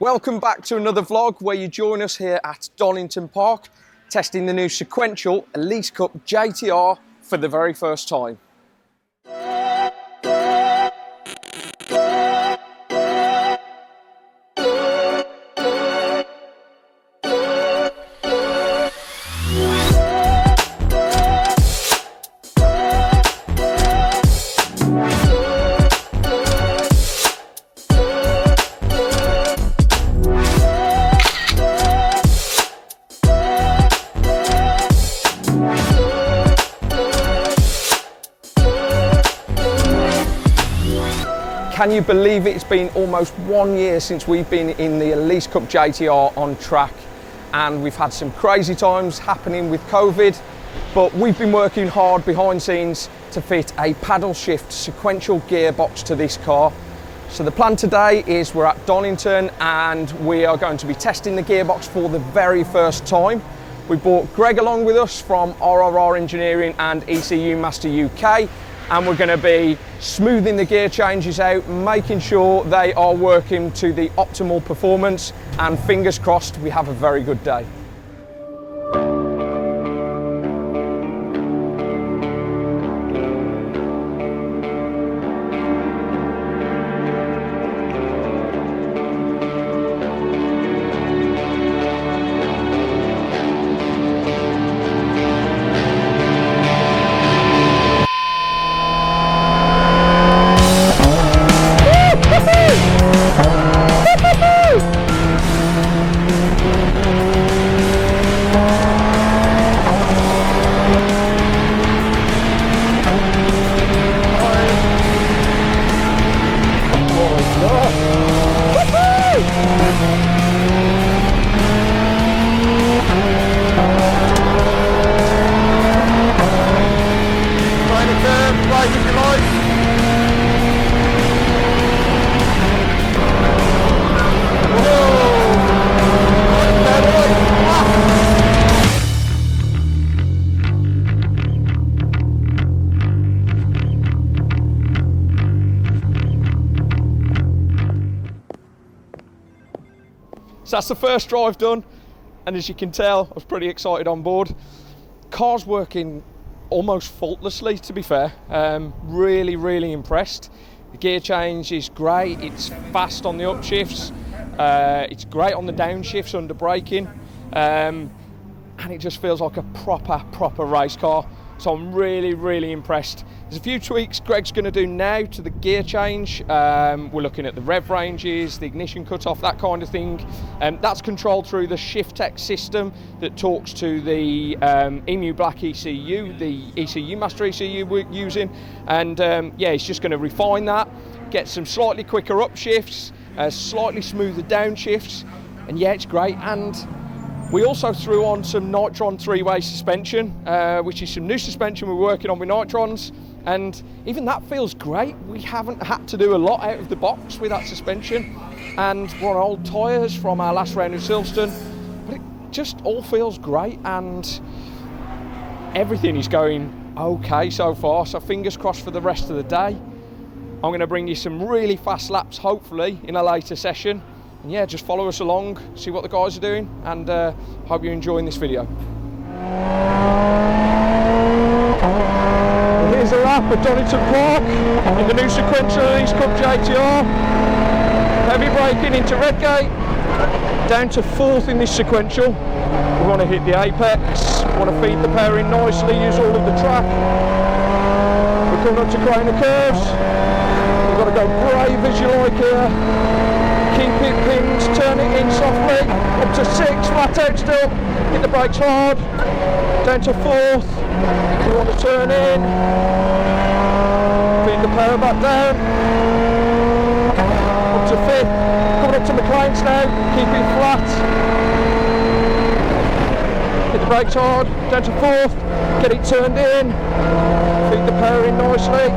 Welcome back to another vlog where you join us here at Donington Park, testing the new Sequential Elise Cup JTR for the very first time. Can you believe it? It's been almost 1 year since we've been in the Elise Cup JTR on track, and we've had some crazy times happening with COVID, but we've been working hard behind scenes to fit a paddle shift sequential gearbox to this car. So the plan today is we're at Donington and we are going to be testing the gearbox for the very first time. We brought Greg along with us from RRR Engineering and ECUMaster UK, and we're going to be smoothing the gear changes out, making sure they are working to the optimal performance, and fingers crossed we have a very good day. So that's the first drive done, and as you can tell, I was pretty excited on board. Car's working almost faultlessly, to be fair. Really impressed. The gear change is great, it's fast on the upshifts, it's great on the downshifts under braking, and it just feels like a proper race car. So I'm really impressed. There's a few tweaks Greg's going to do now to the gear change. We're looking at the rev ranges, the ignition cutoff, that kind of thing. That's controlled through the ShiftTech system that talks to the EMU Black ECU, the ECUMaster ECU we're using. And yeah, it's just going to refine that, get some slightly quicker upshifts, slightly smoother downshifts, and yeah, it's great. And we also threw on some Nitron three-way suspension, which is some new suspension we're working on with Nitrons, and even that feels great. We haven't had to do a lot out of the box with that suspension, and we're on old tyres from our last round of Silverstone, but it just all feels great, and everything is going okay so far, so fingers crossed for the rest of the day. I'm going to bring you some really fast laps, hopefully, in a later session. And yeah, just follow us along, see what the guys are doing, and hope you're enjoying this video. Here's a lap at Donington Park in the new Sequential Elise Cup JTR. Heavy braking into Redgate, down to 4th in this sequential. We want to hit the apex, we want to feed the power in nicely, use all of the track. We're coming up to Craner curves. We've got to go brave as you like here. Keep it pinned, turn it in softly, up to 6, flat out still, hit the brakes hard, down to 4th, we want to turn in, feed the power back down, up to 5th, coming up to McLean's now, keep it flat, hit the brakes hard, down to 4th, get it turned in, feed the power in nicely,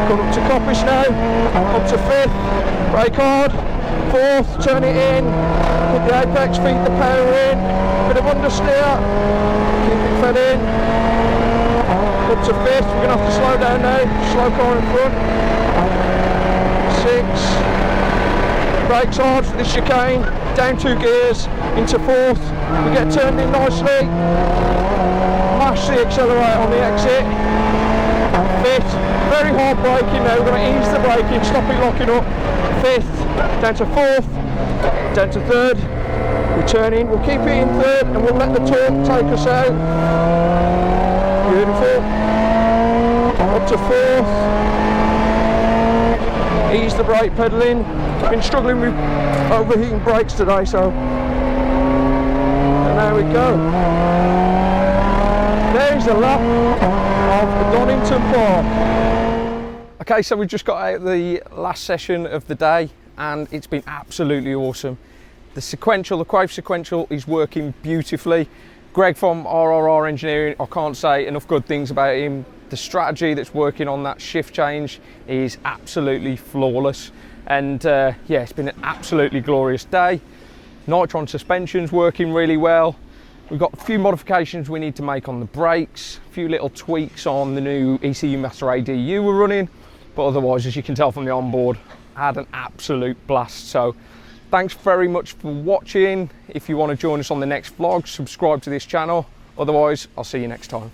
come up to Coppish now, up to 5th, brake hard, 4th, turn it in, hit the apex, feed the power in, bit of understeer, keep it fed in, up to 5th, we're going to have to slow down now, slow car in front, 6, brakes hard for this chicane, down 2 gears, into 4th, we get turned in nicely, mash the accelerator on the exit, 5th, very hard braking now, we're going to ease the braking, stop it locking up, 5th, down to 4th, down to 3rd, we turn in, we'll keep it in 3rd and we'll let the torque take us out, beautiful, up to 4th, ease the brake pedal in. Been struggling with overheating brakes today, so and there we go. There's a lap of Donington Park. Okay, so we've just got out of the last session of the day and it's been absolutely awesome. The Quave Sequential is working beautifully. Greg from RRR Engineering, I can't say enough good things about him. The strategy that's working on that shift change is absolutely flawless. And yeah, it's been an absolutely glorious day. Nitron Suspension's working really well. We've got a few modifications we need to make on the brakes, a few little tweaks on the new ECUMaster ADU we're running, but otherwise, as you can tell from the onboard, I had an absolute blast. So thanks very much for watching. If you want to join us on the next vlog, subscribe to this channel. Otherwise, I'll see you next time.